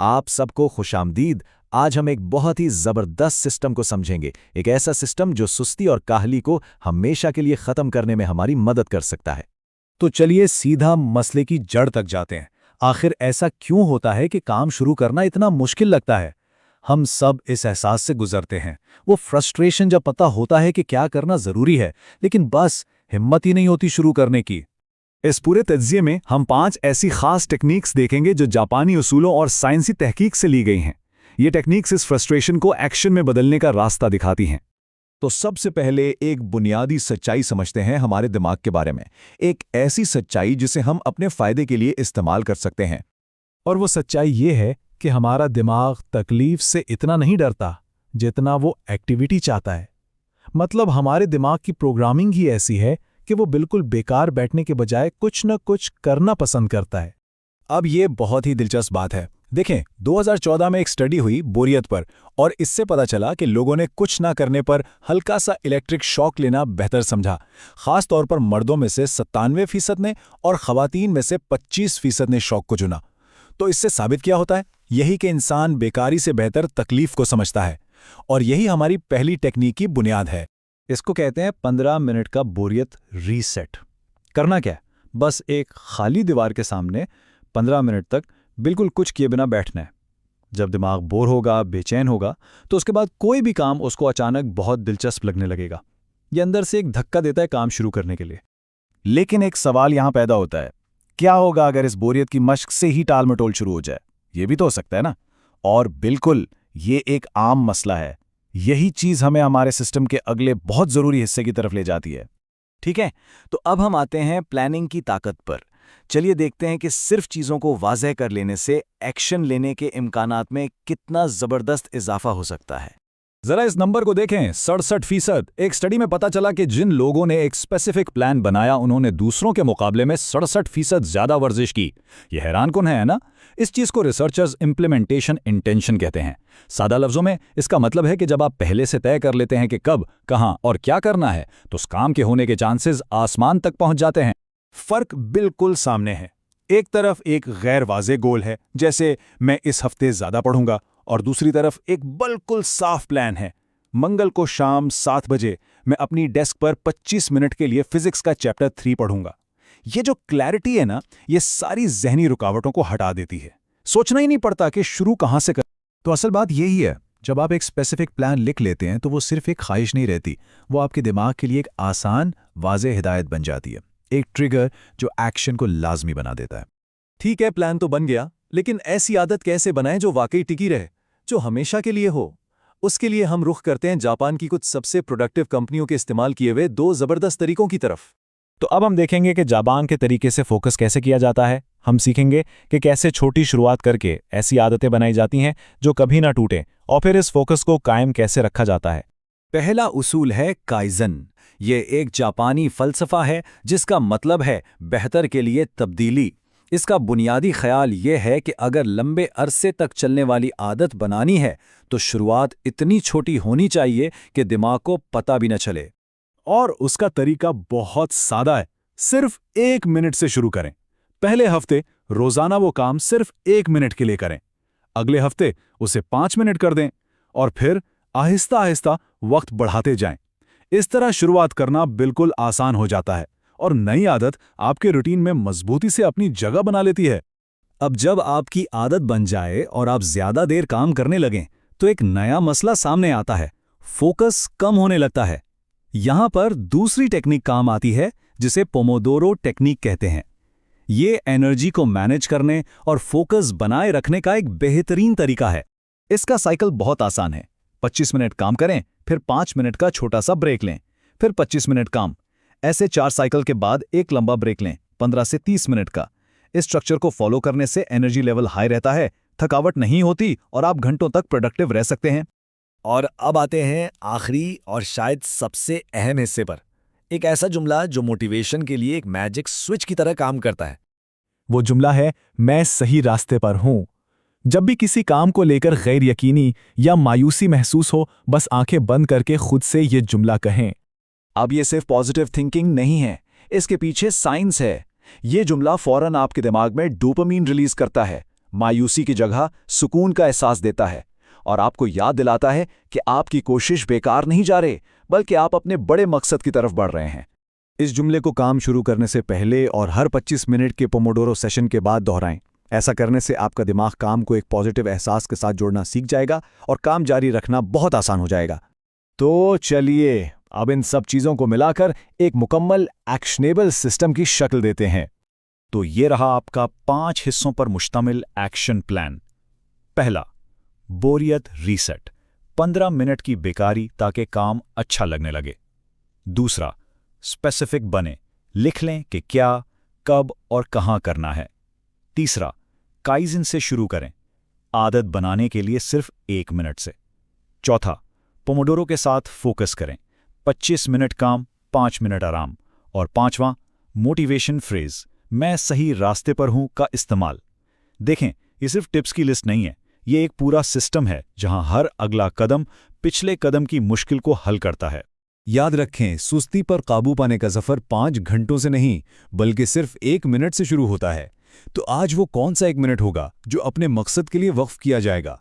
आप सबको खुशामदीद। आज हम एक बहुत ही ज़बरदस्त सिस्टम को समझेंगे, एक ऐसा सिस्टम जो सुस्ती और काहली को हमेशा के लिए ख़त्म करने में हमारी मदद कर सकता है। तो चलिए सीधा मसले की जड़ तक जाते हैं। आखिर ऐसा क्यों होता है कि काम शुरू करना इतना मुश्किल लगता है? हम सब इस एहसास से गुजरते हैं, वो फ्रस्ट्रेशन जब पता होता है कि क्या करना ज़रूरी है, लेकिन बस हिम्मत ही नहीं होती शुरू करने की। इस पूरे तज्ज़िये में हम 5 ऐसी खास टेक्निक्स देखेंगे जो जापानी उसूलों और साइंसी तहकीक से ली गई हैं। ये टेक्निक्स इस फ्रस्ट्रेशन को एक्शन में बदलने का रास्ता दिखाती हैं। तो सबसे पहले एक बुनियादी सच्चाई समझते हैं हमारे दिमाग के बारे में, एक ऐसी सच्चाई जिसे हम अपने फ़ायदे के लिए इस्तेमाल कर सकते हैं। और वो सच्चाई ये है कि हमारा दिमाग तकलीफ से इतना नहीं डरता जितना वो एक्टिविटी चाहता है। मतलब हमारे दिमाग की प्रोग्रामिंग ही ऐसी है कि वो बिल्कुल बेकार बैठने के बजाय कुछ न कुछ करना पसंद करता है। अब ये बहुत ही दिलचस्प बात है। देखें, 2014 में एक स्टडी हुई बोरियत पर, और इससे पता चला कि लोगों ने कुछ ना करने पर हल्का सा इलेक्ट्रिक शॉक लेना बेहतर समझा। खास तौर पर मर्दों में से 97% ने और ख़वातीन में से 25% ने शॉक को चुना। तो इससे साबित क्या होता है? यही कि इंसान बेकारी से बेहतर तकलीफ को समझता है। और यही हमारी पहली टेक्निक की बुनियाद है। इसको कहते हैं 15 मिनट का बोरियत रीसेट। करना क्या है? बस एक खाली दीवार के सामने 15 मिनट तक बिल्कुल कुछ किए बिना बैठना है। जब दिमाग बोर होगा, बेचैन होगा, तो उसके बाद कोई भी काम उसको अचानक बहुत दिलचस्प लगने लगेगा। ये अंदर से एक धक्का देता है काम शुरू करने के लिए। लेकिन एक सवाल यहाँ पैदा होता है, क्या होगा अगर इस बोरियत की मश्क से ही टाल मटोल शुरू हो जाए? ये भी तो हो सकता है ना। और बिल्कुल, ये एक आम मसला है। यही चीज़ हमें हमारे सिस्टम के अगले बहुत ज़रूरी हिस्से की तरफ ले जाती है। ठीक है, तो अब हम आते हैं प्लानिंग की ताकत पर। चलिए देखते हैं कि सिर्फ चीज़ों को वाज़ेह कर लेने से एक्शन लेने के इम्कानात में कितना ज़बरदस्त इजाफा हो सकता है। जरा इस नंबर को देखें, 67%। एक स्टडी में पता चला कि जिन लोगों ने एक स्पेसिफिक प्लान बनाया, उन्होंने दूसरों के मुकाबले में 67% ज्यादा वर्जिश की। यह हैरानकुन है ना? इस चीज को रिसर्चर्स इम्प्लीमेंटेशन इंटेंशन कहते हैं। सादा लफ्जों में इसका मतलब है कि जब आप पहले से तय कर लेते हैं कि कब, कहां और क्या करना है, तो उस काम के होने के चांसेस आसमान तक पहुंच जाते हैं। फर्क बिल्कुल सामने है। एक तरफ एक गैर वाज़ेह गोल है, जैसे मैं इस हफ्ते ज़्यादा पढ़ूंगा, और दूसरी तरफ एक बिल्कुल साफ प्लान है। मंगल को शाम 7 बजे मैं अपनी डेस्क पर 25 मिनट के लिए फिजिक्स का चैप्टर 3 पढ़ूंगा। ये जो क्लैरिटी है ना, ये सारी जहनी रुकावटों को हटा देती है। सोचना ही नहीं पड़ता कि शुरू कहां से कर। तो असल बात यही है, जब आप एक स्पेसिफिक प्लान लिख लेते हैं तो वो सिर्फ एक ख्वाहिश नहीं रहती, वो आपके दिमाग के लिए एक आसान वाज़ेह हिदायत बन जाती है, एक ट्रिगर जो एक्शन को लाजमी बना देता है। ठीक है, प्लान तो बन गया, लेकिन ऐसी आदत कैसे बनाएं जो वाकई टिकी रहे, जो हमेशा के लिए हो? उसके लिए हम रुख करते हैं जापान की कुछ सबसे प्रोडक्टिव कंपनियों के इस्तेमाल किए हुए 2 ज़बरदस्त तरीकों की तरफ। तो अब हम देखेंगे कि जापान के तरीके से फोकस कैसे किया जाता है। हम सीखेंगे कि कैसे छोटी शुरुआत करके ऐसी आदतें बनाई जाती हैं जो कभी ना टूटें, और फिर इस फोकस को कायम कैसे रखा जाता है। पहला उसूल है काइजन। ये एक जापानी फ़लसफ़ा है जिसका मतलब है बेहतर के लिए तब्दीली। इसका बुनियादी ख्याल ये है कि अगर लंबे अरसे तक चलने वाली आदत बनानी है तो शुरुआत इतनी छोटी होनी चाहिए कि दिमाग को पता भी न चले। और उसका तरीका बहुत सादा है, सिर्फ 1 मिनट से शुरू करें। पहले हफ्ते रोजाना वो काम सिर्फ 1 मिनट के लिए करें, अगले हफ्ते उसे 5 मिनट कर दें, और फिर आहिस्ता आहिस्ता वक्त बढ़ाते जाएं। इस तरह शुरुआत करना बिल्कुल आसान हो जाता है और नई आदत आपके रूटीन में मजबूती से अपनी जगह बना लेती है। अब जब आपकी आदत बन जाए और आप ज्यादा देर काम करने लगें, तो एक नया मसला सामने आता है, फोकस कम होने लगता है। यहां पर दूसरी टेक्निक काम आती है जिसे पोमोडोरो टेक्निक कहते हैं। ये एनर्जी को मैनेज करने और फोकस बनाए रखने का एक बेहतरीन तरीका है। इसका साइकिल बहुत आसान है। 25 मिनट काम करें, फिर 5 मिनट का छोटा सा ब्रेक लें, फिर 25 मिनट काम। ऐसे 4 साइकिल के बाद एक लंबा ब्रेक लें, 15 से 30 मिनट का। इस स्ट्रक्चर को फॉलो करने से एनर्जी लेवल हाई रहता है, थकावट नहीं होती और आप घंटों तक प्रोडक्टिव रह सकते हैं। और अब आते हैं आखिरी और शायद सबसे अहम हिस्से पर, एक ऐसा जुमला जो मोटिवेशन के लिए एक मैजिक स्विच की तरह काम करता है। वो जुमला है, मैं सही रास्ते पर हूं। जब भी किसी काम को लेकर गैर यकीनी या मायूसी महसूस हो, बस आंखें बंद करके खुद से ये जुमला कहें। अब ये सिर्फ पॉजिटिव थिंकिंग नहीं है, इसके पीछे साइंस है। ये जुमला फौरन आपके दिमाग में डोपामीन रिलीज करता है, मायूसी की जगह सुकून का एहसास देता है और आपको याद दिलाता है कि आपकी कोशिश बेकार नहीं जा रही, बल्कि आप अपने बड़े मकसद की तरफ बढ़ रहे हैं। इस जुमले को काम शुरू करने से पहले और हर 25 मिनट के पोमोडोरो सेशन के बाद दोहराएं। ऐसा करने से आपका दिमाग काम को एक पॉजिटिव एहसास के साथ जोड़ना सीख जाएगा और काम जारी रखना बहुत आसान हो जाएगा। तो चलिए अब इन सब चीज़ों को मिलाकर एक मुकम्मल एक्शनेबल सिस्टम की शक्ल देते हैं। तो ये रहा आपका 5 हिस्सों पर मुश्तमिल एक्शन प्लान। पहला, बोरियत रीसेट, 15 मिनट की बेकारी ताकि काम अच्छा लगने लगे। दूसरा, स्पेसिफिक बने, लिख लें कि क्या, कब और कहां करना है। तीसरा, काइज़न से शुरू करें, आदत बनाने के लिए सिर्फ 1 मिनट से। चौथा, पोमोडोरो के साथ फोकस करें, 25 मिनट काम, 5 मिनट आराम। और पांचवां, मोटिवेशन फ्रेज, मैं सही रास्ते पर हूं का इस्तेमाल। देखें, ये सिर्फ टिप्स की लिस्ट नहीं है, ये एक पूरा सिस्टम है जहां हर अगला कदम पिछले कदम की मुश्किल को हल करता है। याद रखें, सुस्ती पर काबू पाने का सफर 5 घंटों से नहीं बल्कि सिर्फ 1 मिनट से शुरू होता है। तो आज वो कौन सा 1 मिनट होगा जो अपने मकसद के लिए वक्फ किया जाएगा?